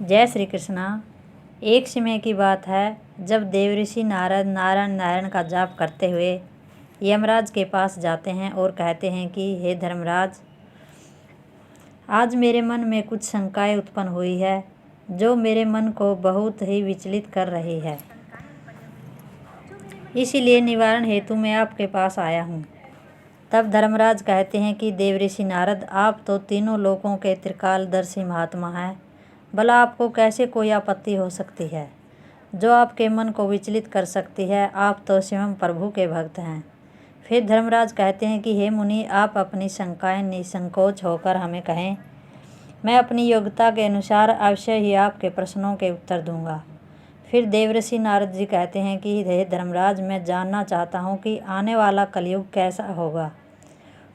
जय श्री कृष्णा। एक समय की बात है जब देवऋषि नारद नारायण नारायण का जाप करते हुए यमराज के पास जाते हैं और कहते हैं कि हे धर्मराज, आज मेरे मन में कुछ शंकाएं उत्पन्न हुई है जो मेरे मन को बहुत ही विचलित कर रही है। इसीलिए निवारण हेतु मैं आपके पास आया हूँ। तब धर्मराज कहते हैं कि देवऋषि नारद, आप तो तीनों लोकों के त्रिकालदर्शी महात्मा हैं, भला आपको कैसे कोई आपत्ति हो सकती है जो आपके मन को विचलित कर सकती है। आप तो स्वयं प्रभु के भक्त हैं। फिर धर्मराज कहते हैं कि हे मुनि, आप अपनी शंकाएं निसंकोच होकर हमें कहें, मैं अपनी योग्यता के अनुसार अवश्य ही आपके प्रश्नों के उत्तर दूंगा। फिर देवऋषि नारद जी कहते हैं कि हे धर्मराज, मैं जानना चाहता हूँ कि आने वाला कलयुग कैसा होगा,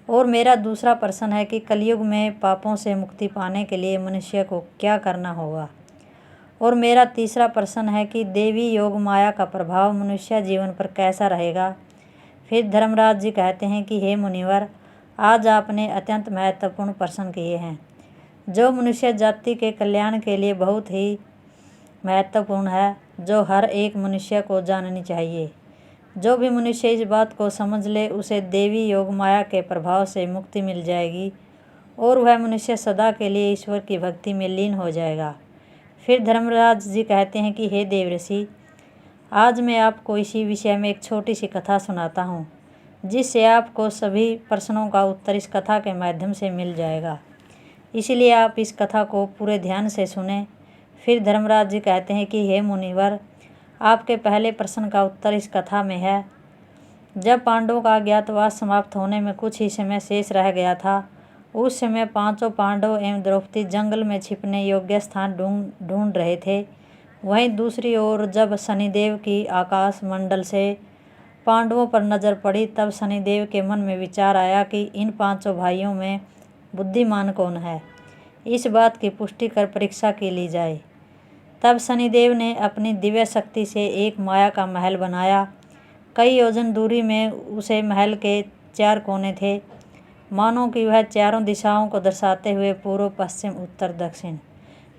और मेरा दूसरा प्रश्न है कि कलयुग में पापों से मुक्ति पाने के लिए मनुष्य को क्या करना होगा, और मेरा तीसरा प्रश्न है कि देवी योग माया का प्रभाव मनुष्य जीवन पर कैसा रहेगा। फिर धर्मराज जी कहते हैं कि हे मुनिवर, आज आपने अत्यंत महत्वपूर्ण प्रश्न किए हैं जो मनुष्य जाति के कल्याण के लिए बहुत ही महत्वपूर्ण है, जो हर एक मनुष्य को जाननी चाहिए। जो भी मनुष्य इस बात को समझ ले उसे देवी योग माया के प्रभाव से मुक्ति मिल जाएगी और वह मनुष्य सदा के लिए ईश्वर की भक्ति में लीन हो जाएगा। फिर धर्मराज जी कहते हैं कि हे देवऋषि, आज मैं आपको इसी विषय में एक छोटी सी कथा सुनाता हूँ जिससे आपको सभी प्रश्नों का उत्तर इस कथा के माध्यम से मिल जाएगा। इसलिए आप इस कथा को पूरे ध्यान से सुने। फिर धर्मराज जी कहते हैं कि हे मुनिवर, आपके पहले प्रश्न का उत्तर इस कथा में है। जब पांडवों का अज्ञातवास समाप्त होने में कुछ ही समय शेष रह गया था, उस समय पांचों पांडव एवं द्रौपदी जंगल में छिपने योग्य स्थान ढूंढ रहे थे। वहीं दूसरी ओर जब शनिदेव की आकाश मंडल से पांडवों पर नजर पड़ी, तब शनिदेव के मन में विचार आया कि इन पांचों भाइयों में बुद्धिमान कौन है, इस बात की पुष्टि कर परीक्षा की ली जाए। तब शनिदेव ने अपनी दिव्य शक्ति से एक माया का महल बनाया। कई योजन दूरी में उसे महल के 4 कोने थे, मानो कि वह चारों दिशाओं को दर्शाते हुए पूर्व पश्चिम उत्तर दक्षिण।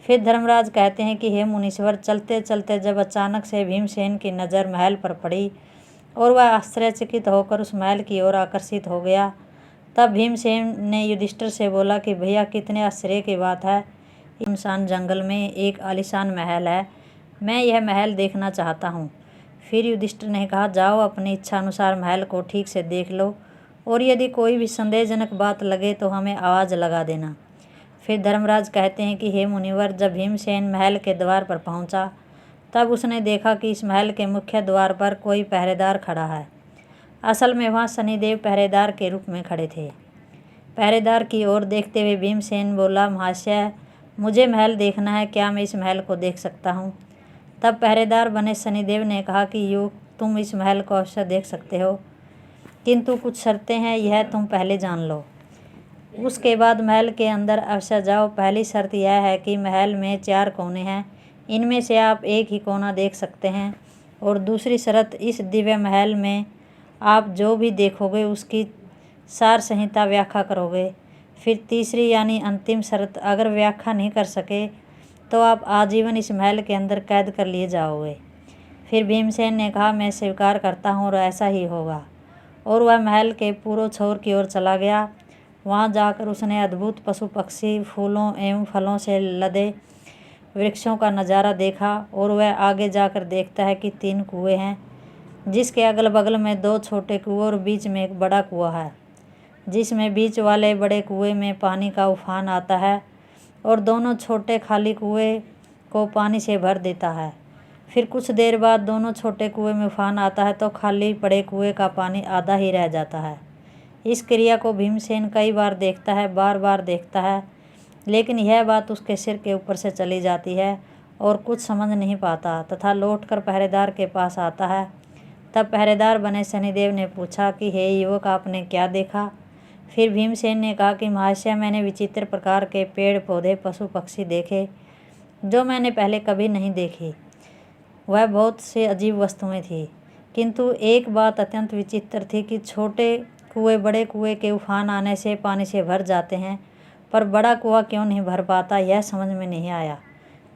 फिर धर्मराज कहते हैं कि हे मुनीश्वर, चलते चलते जब अचानक से भीमसेन की नज़र महल पर पड़ी और वह आश्चर्यचकित होकर उस महल की ओर आकर्षित हो गया, तब भीमसेन ने युधिष्ठिर से बोला कि भैया, कितने आश्चर्य की बात है, सुनसान जंगल में एक आलीशान महल है, मैं यह महल देखना चाहता हूँ। फिर युधिष्ठिर ने कहा, जाओ अपनी इच्छा अनुसार महल को ठीक से देख लो, और यदि कोई भी संदेहजनक बात लगे तो हमें आवाज़ लगा देना। फिर धर्मराज कहते हैं कि हे मुनिवर, जब भीमसेन महल के द्वार पर पहुँचा तब उसने देखा कि इस महल के मुख्य द्वार पर कोई पहरेदार खड़ा है। असल में वहाँ शनिदेव पहरेदार के रूप में खड़े थे। पहरेदार की ओर देखते हुए भीमसेन बोला, महाशय, मुझे महल देखना है, क्या मैं इस महल को देख सकता हूँ? तब पहरेदार बने शनिदेव ने कहा कि तुम इस महल को अवश्य देख सकते हो, किंतु कुछ शर्तें हैं, यह तुम पहले जान लो। उसके बाद महल के अंदर अवश्य जाओ। पहली शर्त यह है कि महल में 4 कोने हैं, इनमें से आप एक ही कोना देख सकते हैं। और दूसरी शर्त, इस दिव्य महल में आप जो भी देखोगे उसकी सार संहिता व्याख्या करोगे। फिर तीसरी यानी अंतिम शर्त, अगर व्याख्या नहीं कर सके तो आप आजीवन इस महल के अंदर कैद कर लिए जाओगे। फिर भीमसेन ने कहा, मैं स्वीकार करता हूँ और ऐसा ही होगा। और वह महल के पूर्व छोर की ओर चला गया। वहाँ जाकर उसने अद्भुत पशु पक्षी, फूलों एवं फलों से लदे वृक्षों का नज़ारा देखा। और वह आगे जाकर देखता है कि 3 कुएँ हैं, जिसके अगल बगल में 2 छोटे कुएँ और बीच में एक बड़ा कुआँ है, जिसमें बीच वाले बड़े कुएँ में पानी का उफान आता है और दोनों छोटे खाली कुएँ को पानी से भर देता है। फिर कुछ देर बाद दोनों छोटे कुएँ में उफान आता है तो खाली बड़े कुएँ का पानी आधा ही रह जाता है। इस क्रिया को भीमसेन कई बार देखता है, बार बार देखता है, लेकिन यह बात उसके सिर के ऊपर से चली जाती है और कुछ समझ नहीं पाता तथा लौटकर पहरेदार के पास आता है। तब पहरेदार बने शनिदेव ने पूछा कि हे युवक, आपने क्या देखा? फिर भीमसेन ने कहा कि महाशय, मैंने विचित्र प्रकार के पेड़ पौधे, पशु पक्षी देखे जो मैंने पहले कभी नहीं देखी। वह बहुत से अजीब वस्तुएं थी, किंतु एक बात अत्यंत विचित्र थी कि छोटे कुएं बड़े कुएं के उफान आने से पानी से भर जाते हैं, पर बड़ा कुआं क्यों नहीं भर पाता, यह समझ में नहीं आया।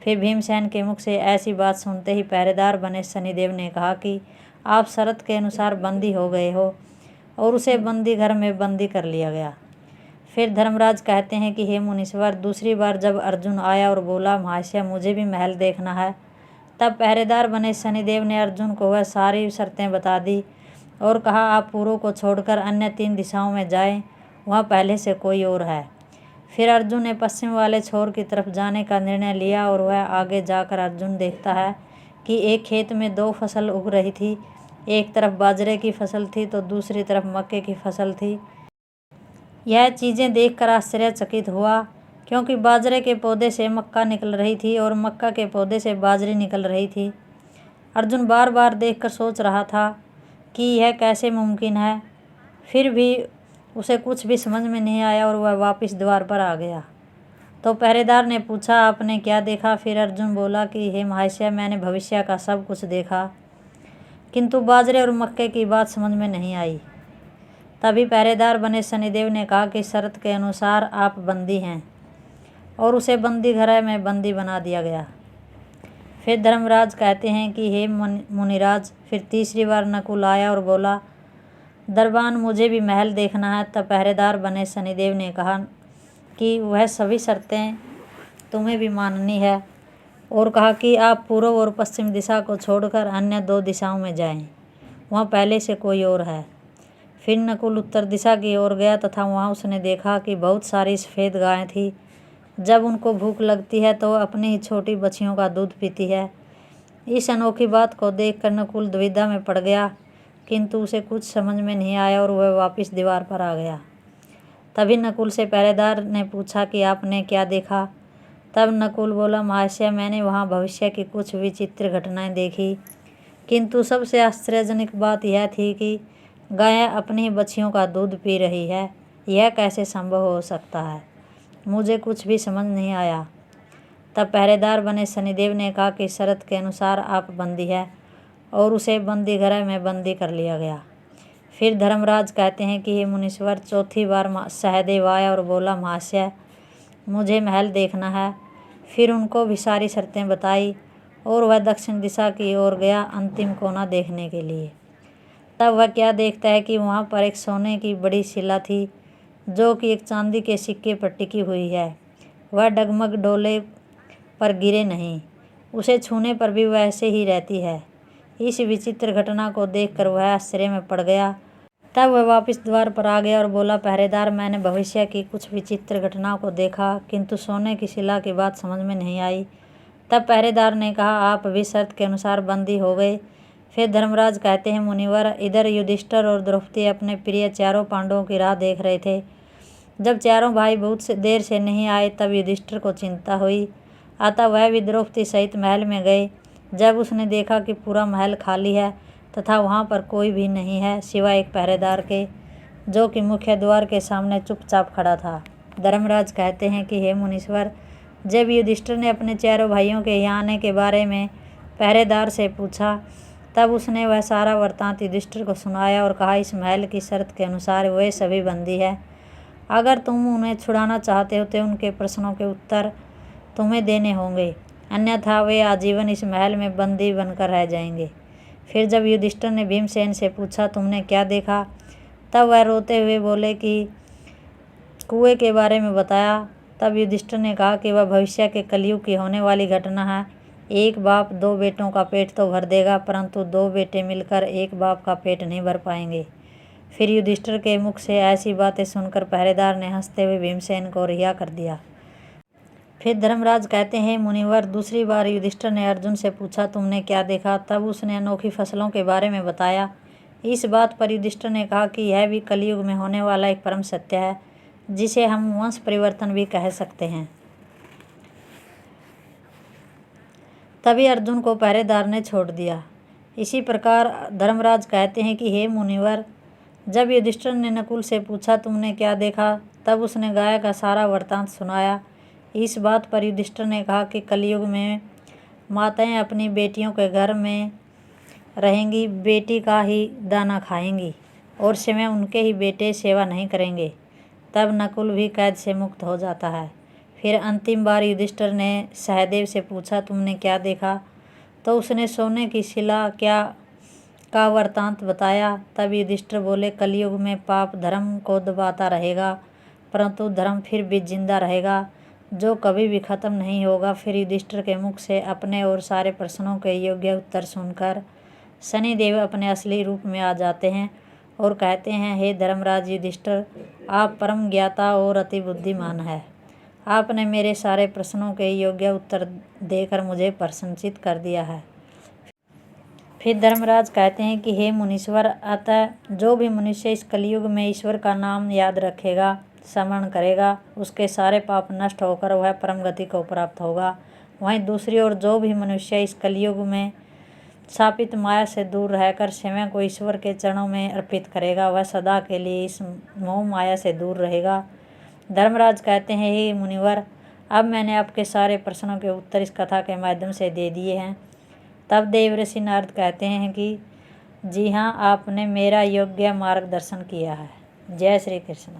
फिर भीमसेन के मुख से ऐसी बात सुनते ही पहरेदार बने शनिदेव ने कहा कि आप शर्त के अनुसार बंदी हो गए हो, और उसे बंदी घर में बंदी कर लिया गया। फिर धर्मराज कहते हैं कि हे मुनीश्वर, दूसरी बार जब अर्जुन आया और बोला महाशय मुझे भी महल देखना है, तब पहरेदार बने शनिदेव ने अर्जुन को वह सारी शर्तें बता दी और कहा आप पूर्व को छोड़कर अन्य 3 दिशाओं में जाएं, वहाँ पहले से कोई और है। फिर अर्जुन ने पश्चिम वाले छोर की तरफ जाने का निर्णय लिया और वह आगे जाकर अर्जुन देखता है कि एक खेत में 2 फसल उग रही थी। एक तरफ बाजरे की फसल थी तो दूसरी तरफ मक्के की फसल थी। यह चीज़ें देखकर आश्चर्यचकित हुआ, क्योंकि बाजरे के पौधे से मक्का निकल रही थी और मक्का के पौधे से बाजरी निकल रही थी। अर्जुन बार बार देखकर सोच रहा था कि यह कैसे मुमकिन है। फिर भी उसे कुछ भी समझ में नहीं आया और वह वापस द्वार पर आ गया। तो पहरेदार ने पूछा आपने क्या देखा? फिर अर्जुन बोला कि हे महाशय मैंने भविष्य का सब कुछ देखा, किंतु बाजरे और मक्के की बात समझ में नहीं आई। तभी पहरेदार बने शनिदेव ने कहा कि शर्त के अनुसार आप बंदी हैं, और उसे बंदी घर में बंदी बना दिया गया। फिर धर्मराज कहते हैं कि हे मुनिराज, फिर तीसरी बार नकुल आया और बोला दरबान मुझे भी महल देखना है। तब पहरेदार बने शनिदेव ने कहा कि वह सभी शर्तें तुम्हें भी माननी है, और कहा कि आप पूर्व और पश्चिम दिशा को छोड़कर अन्य 2 दिशाओं में जाएं, वहाँ पहले से कोई और है। फिर नकुल उत्तर दिशा की ओर गया तथा वहाँ उसने देखा कि बहुत सारी सफ़ेद गायें थी। जब उनको भूख लगती है तो अपनी ही छोटी बच्चियों का दूध पीती है। इस अनोखी बात को देखकर नकुल दुविधा में पड़ गया, किंतु उसे कुछ समझ में नहीं आया और वह वापस दीवार पर आ गया। तभी नकुल से पहरेदार ने पूछा कि आपने क्या देखा? तब नकुल बोला महाशय मैंने वहाँ भविष्य की कुछ विचित्र घटनाएं देखी, किंतु सबसे आश्चर्यजनक बात यह थी कि गायें अपनी बच्चियों का दूध पी रही है। यह कैसे संभव हो सकता है? मुझे कुछ भी समझ नहीं आया। तब पहरेदार बने शनिदेव ने कहा कि शर्त के अनुसार आप बंदी है, और उसे बंदी घर में बंदी कर लिया गया। फिर धर्मराज कहते हैं कि हे मुनीश्वर, चौथी बार सहदेव आया और बोला महाशय मुझे महल देखना है। फिर उनको भी सारी शर्तें बताई और वह दक्षिण दिशा की ओर गया अंतिम कोना देखने के लिए। तब वह क्या देखता है कि वहाँ पर एक सोने की बड़ी शिला थी, जो कि एक चांदी के सिक्के पर टिकी हुई है। वह डगमग डोले पर गिरे नहीं, उसे छूने पर भी वैसे ही रहती है। इस विचित्र घटना को देखकर वह आश्चर्य में पड़ गया। तब वह वापस द्वार पर आ गया और बोला पहरेदार मैंने भविष्य की कुछ विचित्र घटनाओं को देखा, किंतु सोने की शिला की बात समझ में नहीं आई। तब पहरेदार ने कहा आप भी शर्त के अनुसार बंदी हो गए। फिर धर्मराज कहते हैं मुनिवर, इधर युधिष्ठिर और द्रौपदी अपने प्रिय चारों पांडवों की राह देख रहे थे। जब चारों भाई बहुत देर से नहीं आए तब युधिष्ठिर को चिंता हुई, अतः वह भी द्रौपदी सहित महल में गए। जब उसने देखा कि पूरा महल खाली है तथा वहाँ पर कोई भी नहीं है सिवाय एक पहरेदार के, जो कि मुख्य द्वार के सामने चुपचाप खड़ा था। धर्मराज कहते हैं कि हे मुनीश्वर, जब युधिष्ठिर ने अपने चारों भाइयों के यहाँ आने के बारे में पहरेदार से पूछा, तब उसने वह सारा वृत्तांत युधिष्ठिर को सुनाया और कहा इस महल की शर्त के अनुसार वे सभी बंदी है। अगर तुम उन्हें छुड़ाना चाहते हो तो उनके प्रश्नों के उत्तर तुम्हें देने होंगे, अन्यथा वे आजीवन इस महल में बंदी बनकर रह जाएंगे। फिर जब युधिष्ठिर ने भीमसेन से पूछा तुमने क्या देखा, तब वह रोते हुए बोले कि कुएं के बारे में बताया। तब युधिष्ठिर ने कहा कि वह भविष्य के कलयुग की होने वाली घटना है। एक बाप 2 बेटों का पेट तो भर देगा, परंतु 2 बेटे मिलकर एक बाप का पेट नहीं भर पाएंगे। फिर युधिष्ठिर के मुख से ऐसी बातें सुनकर पहरेदार ने हंसते हुए भीमसेन को रिहा कर दिया। फिर धर्मराज कहते हैं मुनिवर, दूसरी बार युधिष्ठिर ने अर्जुन से पूछा तुमने क्या देखा? तब उसने अनोखी फसलों के बारे में बताया। इस बात पर युधिष्ठिर ने कहा कि यह भी कलयुग में होने वाला एक परम सत्य है, जिसे हम वंश परिवर्तन भी कह सकते हैं। तभी अर्जुन को पहरेदार ने छोड़ दिया। इसी प्रकार धर्मराज कहते हैं कि हे मुनिवर, जब युधिष्ठिर ने नकुल से पूछा तुमने क्या देखा, तब उसने गाय का सारा वृत्तांत सुनाया। इस बात पर युधिष्ठिर ने कहा कि कलयुग में माताएं अपनी बेटियों के घर में रहेंगी, बेटी का ही दाना खाएंगी और स्वयं उनके ही बेटे सेवा नहीं करेंगे। तब नकुल भी कैद से मुक्त हो जाता है। फिर अंतिम बार युधिष्ठिर ने सहदेव से पूछा, तुमने क्या देखा? तो उसने सोने की शिला का वृतांत बताया। तब युधिष्ठिर बोले, कलयुग में पाप धर्म को दबाता रहेगा, परंतु धर्म फिर भी जिंदा रहेगा, जो कभी भी खत्म नहीं होगा। फिर युधिष्ठिर के मुख से अपने और सारे प्रश्नों के योग्य उत्तर सुनकर शनिदेव अपने असली रूप में आ जाते हैं और कहते हैं, हे धर्मराज युधिष्ठिर, आप परम ज्ञाता और अति बुद्धिमान हैं। आपने मेरे सारे प्रश्नों के योग्य उत्तर देकर मुझे प्रशंसित कर दिया है। फिर धर्मराज कहते हैं कि हे मुनीश्वर, अतः जो भी मनुष्य इस कलयुग में ईश्वर का नाम याद रखेगा, स्मरण करेगा, उसके सारे पाप नष्ट होकर वह परम गति को प्राप्त होगा। वहीं दूसरी ओर जो भी मनुष्य इस कलयुग में शापित माया से दूर रहकर स्वयं को ईश्वर के चरणों में अर्पित करेगा, वह सदा के लिए इस मोह माया से दूर रहेगा। धर्मराज कहते हैं, हे मुनिवर, अब मैंने आपके सारे प्रश्नों के उत्तर इस कथा के माध्यम से दे दिए हैं। तब देवर्षि नारद कहते हैं कि जी हाँ, आपने मेरा योग्य मार्गदर्शन किया है। जय श्री कृष्ण।